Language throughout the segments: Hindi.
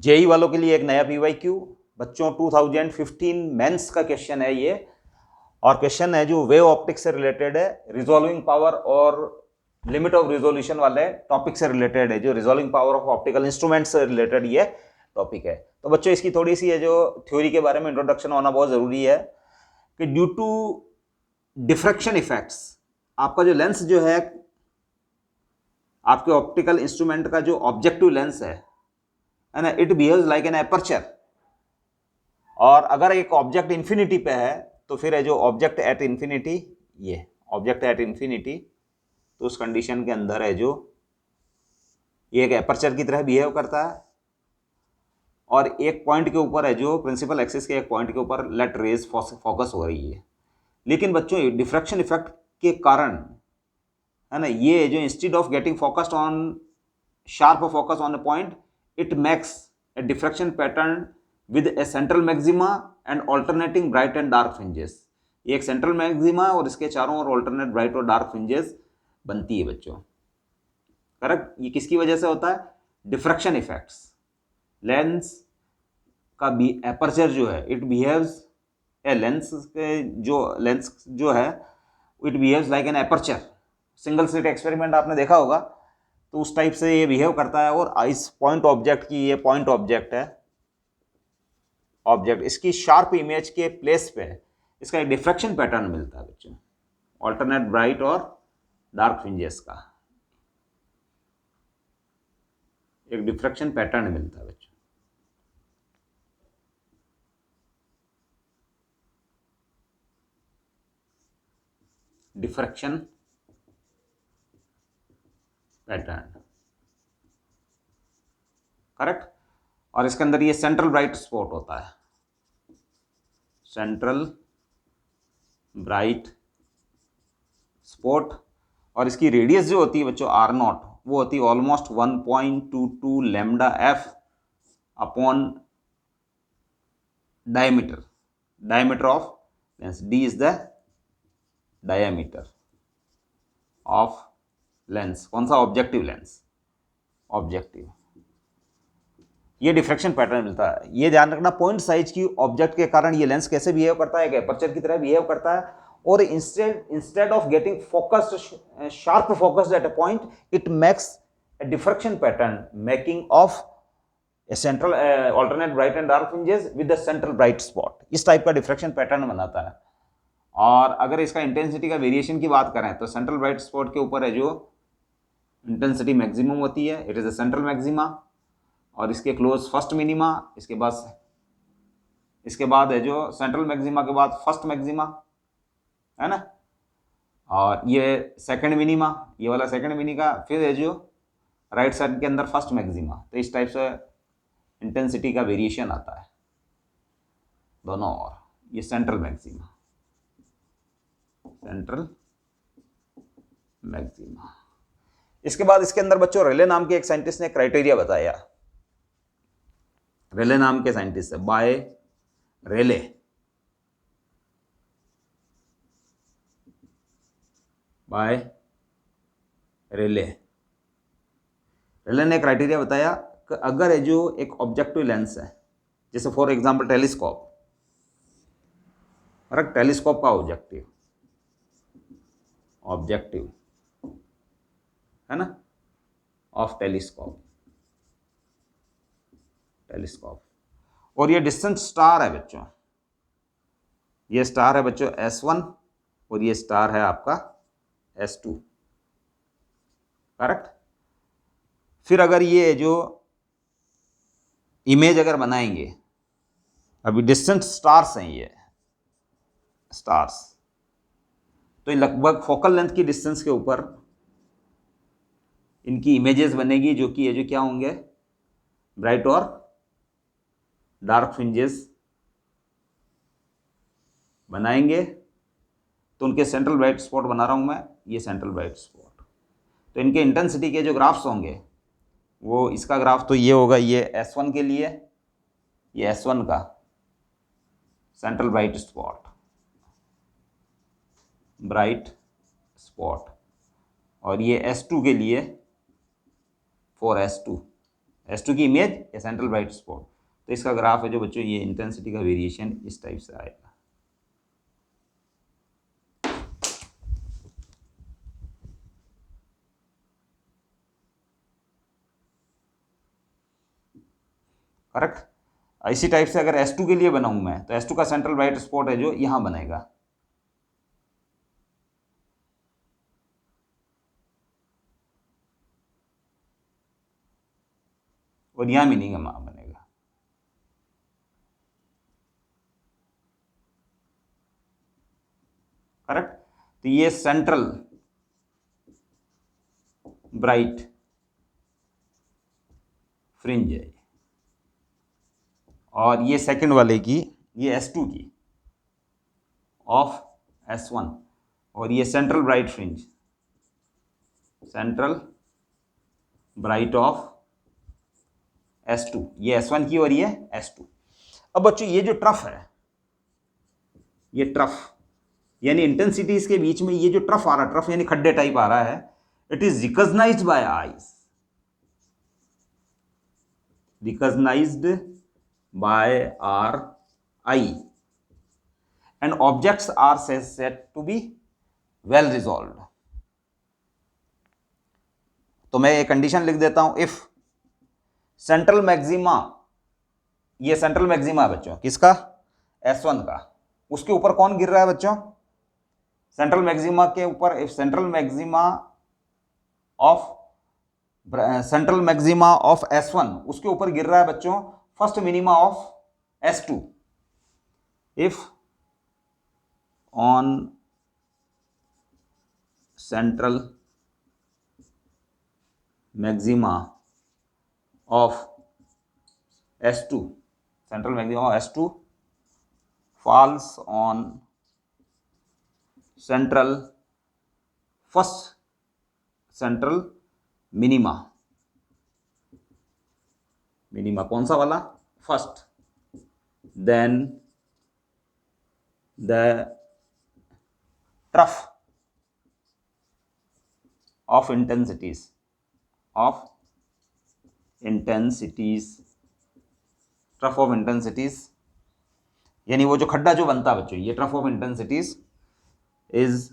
जेई वालों के लिए एक नया पीवाईक्यू बच्चों, 2015 मेंस का क्वेश्चन है ये, और क्वेश्चन है जो वेव ऑप्टिक्स से रिलेटेड है, रिजॉल्विंग पावर और लिमिट ऑफ रिजोल्यूशन वाले टॉपिक से रिलेटेड है, जो resolving power of optical instrument से रिलेटेड ये टॉपिक है। तो बच्चों इसकी थोड़ी सी है जो थ्योरी के बारे में इंट्रोडक्शन होना बहुत जरूरी है कि ड्यू टू डिफ्रैक्शन इफेक्ट्स, आपका जो लेंस जो है, आपके ऑप्टिकल इंस्ट्रूमेंट का जो ऑब्जेक्टिव लेंस है ना, it behaves like an aperture. और अगर एक ऑब्जेक्ट इंफिनिटी पे है तो फिर है जो ऑब्जेक्ट एट इंफिनिटी, ये ऑब्जेक्ट एट इंफिनिटी, तो उस कंडीशन के अंदर है जो ये एक एपर्चर की तरह बिहेव करता है, और एक पॉइंट के ऊपर है जो प्रिंसिपल एक्सिस के एक पॉइंट के ऊपर लेट रेज फोकस हो रही है। लेकिन बच्चों डिफ्रैक्शन इफेक्ट के कारण है ना, ये जो instead of getting focused on sharp focus on a point, it makes a diffraction pattern with a central maxima and alternating bright and dark fringes। ये एक सेंट्रल मैक्सिमा और इसके चारों ओर ऑल्टरनेट ब्राइट और डार्क फ्रिंजेस बनती है बच्चों। करेक्ट। ये किसकी वजह से होता है? Diffraction effects. लेंस का एपर्चर जो है, इट बिहेव्स ए लेंस के जो लेंस जो है, it behaves like an aperture. Single slit experiment आपने देखा होगा, तो उस टाइप से ये बिहेव करता है। और इस पॉइंट ऑब्जेक्ट की, ये पॉइंट ऑब्जेक्ट है, ऑब्जेक्ट इसकी शार्प इमेज के प्लेस पे इसका एक डिफ्रैक्शन पैटर्न मिलता है बच्चों, ऑल्टरनेट ब्राइट और डार्क फ्रिंजेस का एक डिफ्रैक्शन पैटर्न मिलता है बच्चों। Diffraction pattern, correct. और इसके अंदर ये सेंट्रल ब्राइट स्पॉट होता है, सेंट्रल ब्राइट स्पॉट। और इसकी रेडियस जो होती है बच्चों R0, वो होती है almost 1.22 lambda F upon diameter, diameter of lens. D is the diameter of lens. कौन सा? Objective lens, objective. ये डिफ्रैक्शन पैटर्न मिलता है। ये ध्यान रखना, पॉइंट साइज की ऑब्जेक्ट के कारण ये लेंस कैसे बिहेव करता है, एक एपर्चर की तरह बिहेव करता है। और instead of getting focused, sharp focused at a point, it makes a diffraction pattern making of a central alternate bright and dark fringes with the central bright spot। इस टाइप का डिफ्रैक्शन पैटर्न बनाता है। और अगर इसका इंटेंसिटी का वेरिएशन की बात करें तो सेंट्रल ब्राइट स्पॉट के ऊपर है जो इंटेंसिटी मैक्सिमम होती है, it is a central maxima, और इसके क्लोज फर्स्ट मिनिमा, इसके बाद है जो सेंट्रल मैक्सिमा के बाद फर्स्ट मैक्सिमा, है ना, और ये सेकंड मिनिमा, ये वाला सेकंड मिनी का, फिर है जो राइट साइड के अंदर फर्स्ट मैक्सिमा। तो इस टाइप से इंटेंसिटी का वेरिएशन आता है दोनों ओर। ये सेंट्रल मैक्सिमा, सेंट्रल मैक्सिमा। इसके बाद इसके अंदर बच्चों रेले नाम के एक साइंटिस्ट ने क्राइटेरिया बताया। रेले नाम के साइंटिस्ट है, बाय रेले। बाय रेले। रेले ने क्राइटेरिया बताया कि अगर है जो एक ऑब्जेक्टिव लेंस है, जैसे फॉर एग्जांपल टेलीस्कोप, और टेलीस्कोप का ऑब्जेक्टिव है ना, ऑफ टेलीस्कोप, और ये डिस्टेंट स्टार है बच्चों, ये स्टार है बच्चों S1, और ये स्टार है आपका S2, करेक्ट। फिर अगर ये जो इमेज अगर बनाएंगे, अभी डिस्टेंट स्टार्स हैं ये स्टार्स, तो लगभग फोकल लेंथ की डिस्टेंस के ऊपर इनकी इमेजेस बनेगी, जो कि ये जो क्या होंगे, ब्राइट और डार्क फ्रिंजेस बनाएंगे। तो उनके सेंट्रल ब्राइट स्पॉट बना रहा हूं मैं, ये सेंट्रल ब्राइट स्पॉट। तो इनके इंटेंसिटी के जो ग्राफ्स होंगे, वो इसका ग्राफ तो ये होगा, ये S1 के लिए, ये S1 का सेंट्रल ब्राइट स्पॉट, और ये S2 के लिए, फॉर S2 S2 की इमेज या सेंट्रल ब्राइट स्पॉट। तो इसका ग्राफ है जो बच्चों, ये इंटेंसिटी का वेरिएशन इस टाइप से आएगा। करेक्ट। इसी टाइप से अगर S2 के लिए बनाऊं मैं, तो S2 का सेंट्रल ब्राइट स्पॉट है जो यहां बनेगा। और यहां मिनिमम बनेगा। करेक्ट। तो ये सेंट्रल ब्राइट फ्रिंज है, और ये सेकंड वाले की, ये S2 की ऑफ S1, और ये central bright fringe, central bright of S2, ये S1 की और ये S2। अब बच्चों ये जो ट्रफ है, ये ट्रफ यानी इंटेंसिटीज के बीच में ये जो ट्रफ आ रहा है, ट्रफ यानी खड्डे टाइप आ रहा है, it is recognized by eyes, recognized by our eye, and objects are said to be well resolved। तो मैं एक कंडीशन लिख देता हूं, इफ सेंट्रल मैक्सिमा, ये सेंट्रल मैक्सिमा है बच्चों किसका, S1 का, उसके ऊपर कौन गिर रहा है बच्चों, सेंट्रल मैक्सिमा के ऊपर, if central maxima of S1 उसके ऊपर गिर रहा है बच्चों first minima of S2, if on central maxima of S2, central maxima of S2 falls on central minima, कौन सा वाला, first, then the trough of intensities, trough of intensities यानी वो जो खड्डा जो बनता है बच्चों, ये trough of intensities is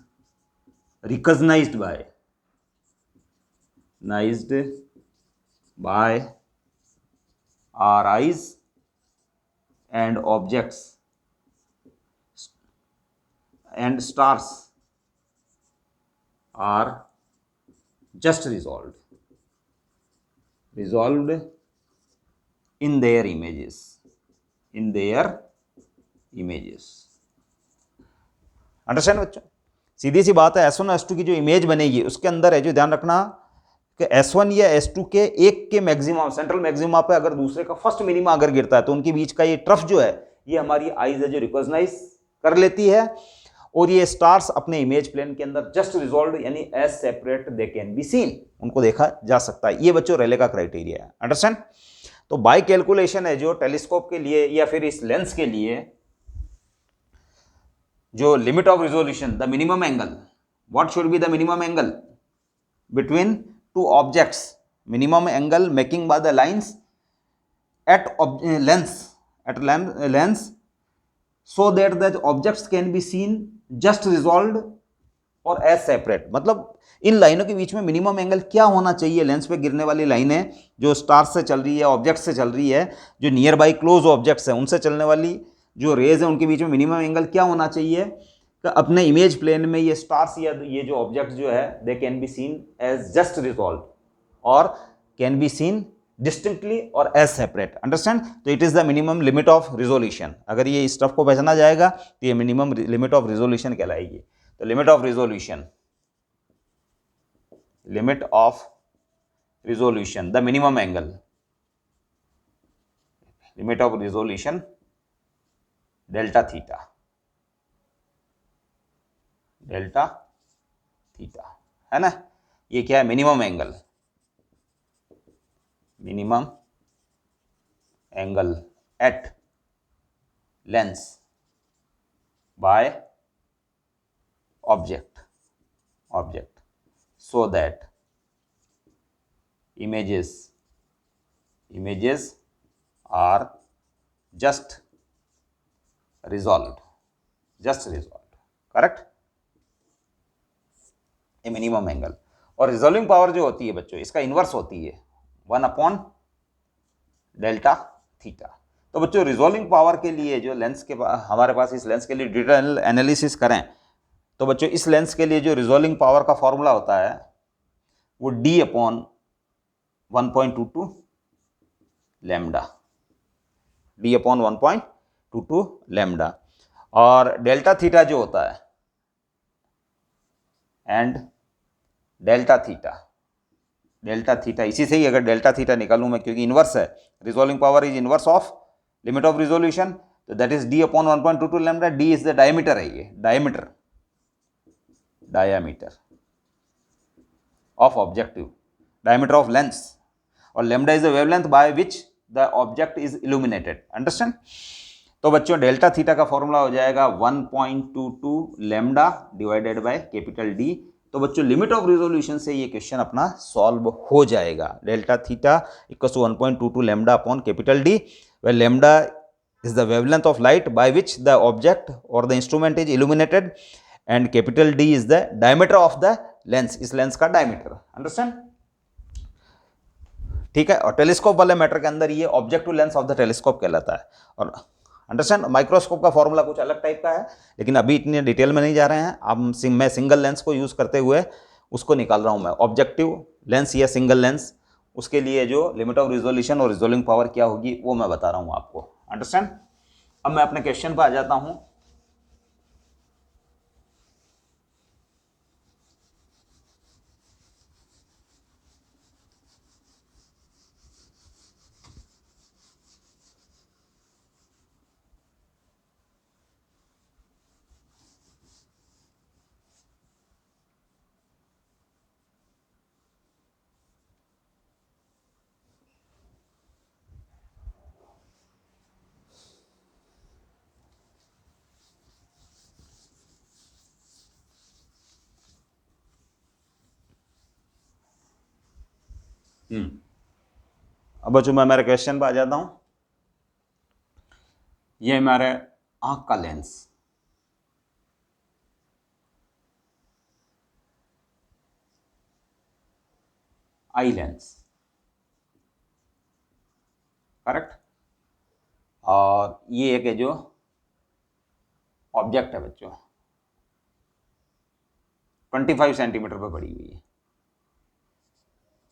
recognized by our eyes and objects and stars are just resolved in their images, understand बच्चों। सीधी सी बात है, S1 और S2 की जो इमेज बनेगी उसके अंदर है जो, ध्यान रखना कि S1 या S2 के एक के मैक्सिमा, सेंट्रल मैक्सिमा पे अगर दूसरे का फर्स्ट मिनिमा अगर गिरता है, तो उनके बीच का ये ट्रफ जो है, ये हमारी आईज है जो रिकॉग्नाइज कर लेती है, और ये स्टार्स अपने इमेज प्लेन के अंदर जस्ट रिजॉल्व यानी as separate they can be seen, उनको देखा जा सकता है। ये बच्चों रेले का क्राइटेरिया है, अंडरस्टैंड। तो बाय कैलकुलेशन है जो टेलीस्कोप के लिए या फिर इस लेंस के लिए जो limit of resolution, the minimum angle, what should be the minimum angle between two objects, minimum angle making by the lines eight lens so that the objects can be seen just resolved और एज सेपरेट। मतलब इन लाइनों के बीच में मिनिमम एंगल क्या होना चाहिए, लेंस पे गिरने वाली लाइनें जो स्टार्स से चल रही है, ऑब्जेक्ट से चल रही है, जो नियर बाई क्लोज ऑब्जेक्ट्स हैं उनसे चलने वाली जो रेज है, उनके बीच में मिनिमम एंगल क्या होना चाहिए कि अपने इमेज प्लेन में ये स्टार्स या ये जो ऑब्जेक्ट जो है they can be seen as just resolve और कैन बी सीन डिस्टिंक्टली और एज सेपरेट, अंडरस्टैंड। तो it is the minimum limit of resolution. अगर ये स्टफ को पहचाना जाएगा तो ये मिनिमम लिमिट ऑफ रिजोल्यूशन कहलाएगी। तो limit of resolution, the minimum angle, limit of resolution delta theta है ना, ये क्या है, minimum angle at lens by object so that images images are just resolved, correct, a minimum angle. और रिजॉल्विंग पावर जो होती है बच्चों, इसका इनवर्स होती है 1/डेल्टा थीटा। तो बच्चों रिजॉल्विंग पावर के लिए जो लेंस के हमारे पास इस लेंस के लिए डिटेल एनालिसिस करें, तो बच्चों इस लेंस के लिए जो रिजॉल्विंग पावर का फॉर्मूला होता है वो D/1.22 लैम्डा, D/1.22 लैम्डा। और डेल्टा थीटा जो होता है एंड डेल्टा थीटा इसी से ही अगर डेल्टा थीटा निकालूं मैं, क्योंकि इनवर्स है, resolving power is inverse of limit of resolution, तो that is D/1.22 lambda. D is the diameter है, ये diameter of objective, diameter of lens, और lambda is the wavelength by which the object is illuminated. Understand? तो बच्चों डेल्टा थीटा का फॉर्मूला हो जाएगा 1.22 lambda divided by capital D. तो बच्चों लिमिट ऑफ रिजोल्यूशन से ये क्वेश्चन अपना सॉल्व हो जाएगा। Delta theta equal to 1.22 lambda upon capital D, where lambda is the wavelength of light by which the object or the instrument is illuminated and capital D is the diameter of the lens, इस लेंस का डायमीटर। अंडरस्टैंड? ठीक है। और टेलीस्कोप वाले मैटर के अंदर ये objective lens of the telescope कहलाता है। और अंडरस्टैंड, माइक्रोस्कोप का फॉर्मूला कुछ अलग टाइप का है, लेकिन अभी इतनी डिटेल में नहीं जा रहे हैं। अब मैं सिंगल लेंस को यूज करते हुए उसको निकाल रहा हूं मैं, ऑब्जेक्टिव लेंस या सिंगल लेंस, उसके लिए जो लिमिट ऑफ रिजोल्यूशन और रिजोल्विंग पावर क्या होगी वो मैं बता रहा हूं आपको। अंडरस्टैंड? अब मैं अपने क्वेश्चन पर आ जाता हूं। अब बच्चों मैं मेरे क्वेश्चन पर आ जाता हूं। ये हमारे आंख का लेंस, आई लेंस, करेक्ट। और ये एक है जो ऑब्जेक्ट है बच्चों, 25 सेंटीमीटर पर बड़ी हुई है,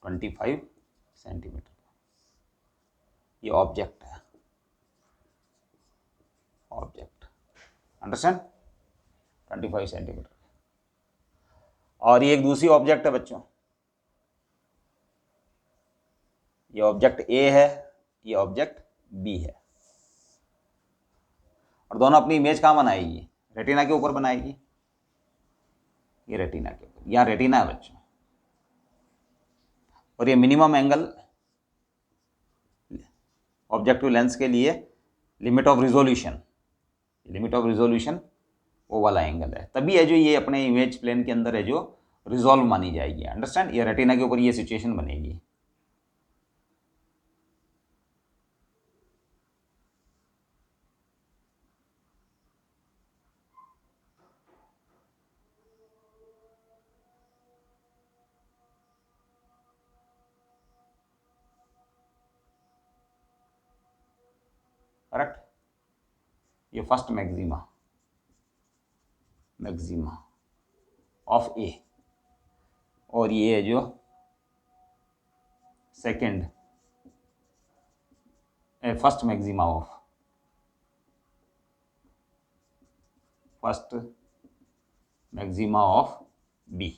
25 सेंटीमीटर। ये ऑब्जेक्ट है, ऑब्जेक्ट। अंडरस्टैंड? 25 सेंटीमीटर। और ये एक दूसरी ऑब्जेक्ट है बच्चों, ये ऑब्जेक्ट ए है, ये ऑब्जेक्ट बी है। और दोनों अपनी इमेज कहाँ बनाएगी? रेटिना के ऊपर बनाएगी। ये रेटिना के ऊपर, यहाँ रेटिना है बच्चों। और ये मिनिमम एंगल ऑब्जेक्टिव लेंस के लिए लिमिट ऑफ रिजोल्यूशन, वो वाला एंगल है। तभी है जो ये अपने इमेज प्लेन के अंदर है जो रिजॉल्व मानी जाएगी। अंडरस्टैंड? ये रेटिना के ऊपर ये सिचुएशन बनेगी। करेक्ट? ये फर्स्ट मैक्सिमा ऑफ ए, और ये है जो second first maxima of B.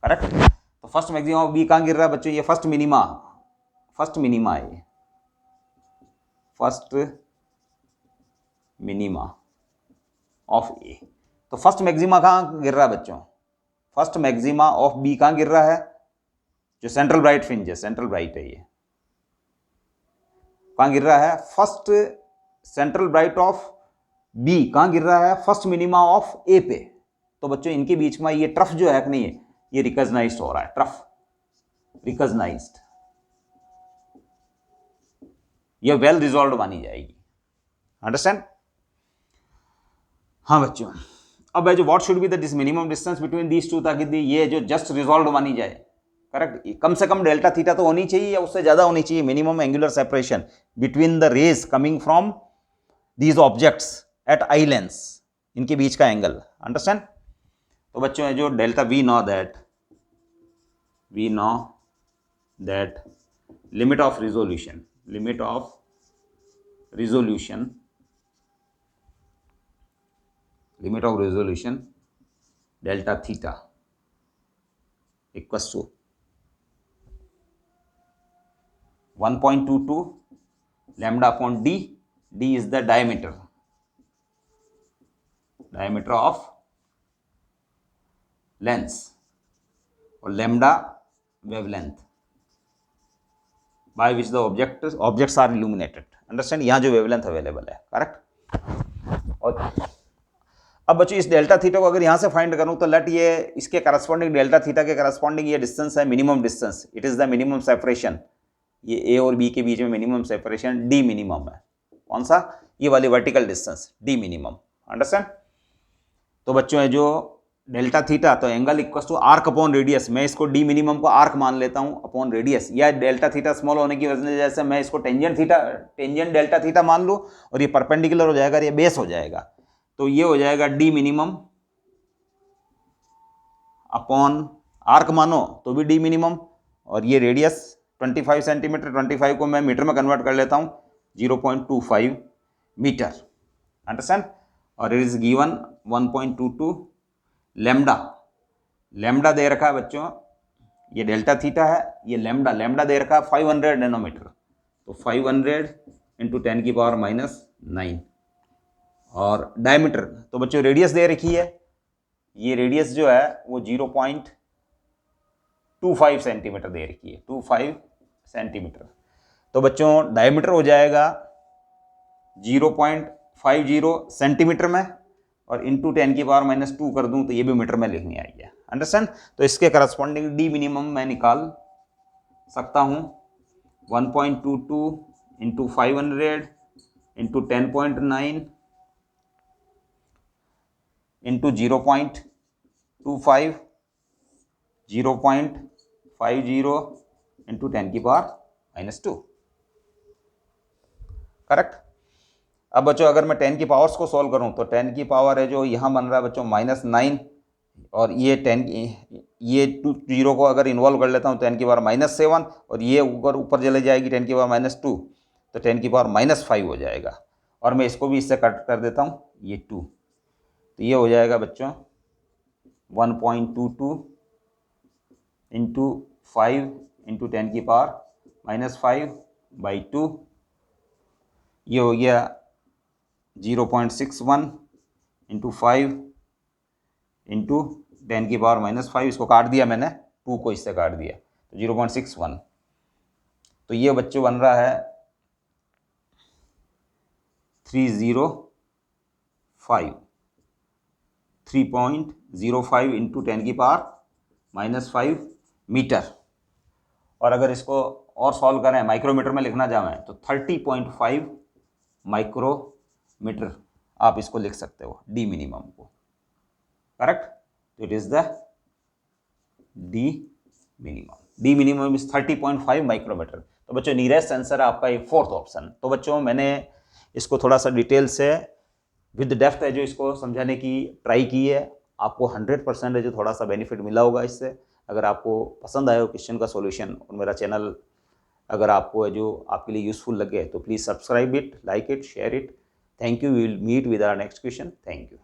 Correct? तो फर्स्ट मैक्सिमा ऑफ बी कहाँ गिर रहा है बच्चों? ये फर्स्ट मिनिमा है, ये फर्स्ट मिनिमा ऑफ ए। तो फर्स्ट मैक्सिमा कहाँ गिर रहा है बच्चों? फर्स्ट मैक्सिमा ऑफ बी कहाँ गिर रहा है? जो सेंट्रल ब्राइट फ्रिंज है, सेंट्रल ब्राइट है, ये कहाँ गिर रहा है? First central bright of B कहाँ गिर रहा है? फर्स्ट मिनिमा ऑफ ए पे। तो बच्चों इनके बीच में ये ट्रफ जो है कि नहीं है, ये रिकॉग्नाइज्ड हो रहा है, ट्रफ रिकॉग्नाइज्ड। ये वेल रिजॉल्व मानी जाएगी। अंडरस्टैंड? हाँ बच्चों, अब है जो what should be the minimum distance between these two, ताकि ये जो जस्ट रिजॉल्व मानी जाए। करेक्ट, कम से कम डेल्टा थीटा तो होनी चाहिए या उससे ज्यादा होनी चाहिए, minimum angular separation between the rays coming from these objects at eye lens, इनके बीच का एंगल। अंडरस्टैंड? तो बच्चों है जो delta we know that limit of resolution delta theta equals to 1.22 lambda upon d. d is the diameter of lens और lambda wavelength by which the objects are illuminated. Understand? यहाँ जो wavelength अवेलेबल है। करेक्ट? और अब बच्चों इस डेल्टा थीटा को अगर यहाँ से फाइंड करूँ तो लेट ये इसके करस्पॉन्डिंग डेल्टा थीटा के करस्पॉन्डिंग ये डिस्टेंस है minimum distance, it is the minimum separation. ये ए और बी के बीच में मिनिमम सेपरेशन डी मिनिमम है। कौन सा? ये वाली vertical distance D minimum. Understand? तो बच्चों है जो डेल्टा थीटा, तो angle equals to arc upon radius, मैं इसको डी मिनिमम को आर्क मान लेता हूं अपॉन रेडियस, या डेल्टा थीटा स्मॉल होने की वजह से जैसे मैं इसको टेंजेंट डेल्टा थीटा मान लूँ और ये परपेंडिकुलर हो जाएगा, ये बेस हो जाएगा, तो ये हो जाएगा डी मिनिमम अपॉन आर्क मानो तो भी डी मिनिमम, और ये रेडियस 25 सेंटीमीटर, 25 को मैं मीटर में कन्वर्ट कर लेता हूँ 0.25 मीटर। अंडरस्टैंड? और इट इज गिवन 1.22 लैम्डा दे रखा है बच्चों, ये डेल्टा थीटा है, ये लैम्डा दे रखा है 500 नैनोमीटर, तो 500 इंटू 10 की पावर -9। और डायमीटर तो बच्चों रेडियस दे रखी है, ये रेडियस जो है वो 0.25 सेंटीमीटर दे रखी है, 25 सेंटीमीटर। तो बच्चों डायमीटर हो जाएगा 0.50 सेंटीमीटर में, और इंटू 10 की पावर -2 कर दूं तो ये भी मीटर में लिखनी आई है। अंडरस्टैंड? तो इसके करस्पॉन्डिंग डी मिनिमम मैं निकाल सकता हूं 1.22 इंटू 500 इंटू 10.9 इंटू 0.25 0.50 इंटू 10 की पावर -2। करेक्ट? अब बच्चों अगर मैं 10 की पावर्स को सॉल्व करूं तो 10 की पावर है जो यहाँ बन रहा है बच्चों -9, और ये 0 को अगर इन्वॉल्व कर लेता हूँ 10 की पावर -7, और ये ऊपर चले जाएगी 10 की पावर -2, तो 10 की पावर -5 हो जाएगा, और मैं इसको भी इससे कट कर देता हूँ ये 2, तो ये हो जाएगा बच्चों 1.22 इंटू 5 इंटू 10 की पावर -5/2, ये हो गया 0.61 इंटू 5 इंटू 10 की पावर -5, इसको काट दिया मैंने, 2 को इससे काट दिया, तो 0.61, तो ये बच्चों बन रहा है 3.05 इंटू 10 की पावर -5 मीटर। और अगर इसको और सॉल्व करें, माइक्रोमीटर में लिखना चाहें तो 30.5 माइक्रोमीटर आप इसको लिख सकते हो डी मिनिमम को। करेक्ट? तो it is the D minimum is 30.5 micrometer. तो बच्चों नियरेस्ट आंसर है आपका ये 4th ऑप्शन। तो बच्चों मैंने इसको थोड़ा सा डिटेल से विद डेप्थ है जो इसको समझाने की ट्राई की है, आपको 100% है जो थोड़ा सा बेनिफिट मिला होगा इससे। अगर आपको पसंद आया हो क्वेश्चन का सॉल्यूशन और मेरा चैनल अगर आपको है जो आपके लिए यूजफुल लगे तो please subscribe it, like it, share it. Thank you. We will meet with our next question. Thank you.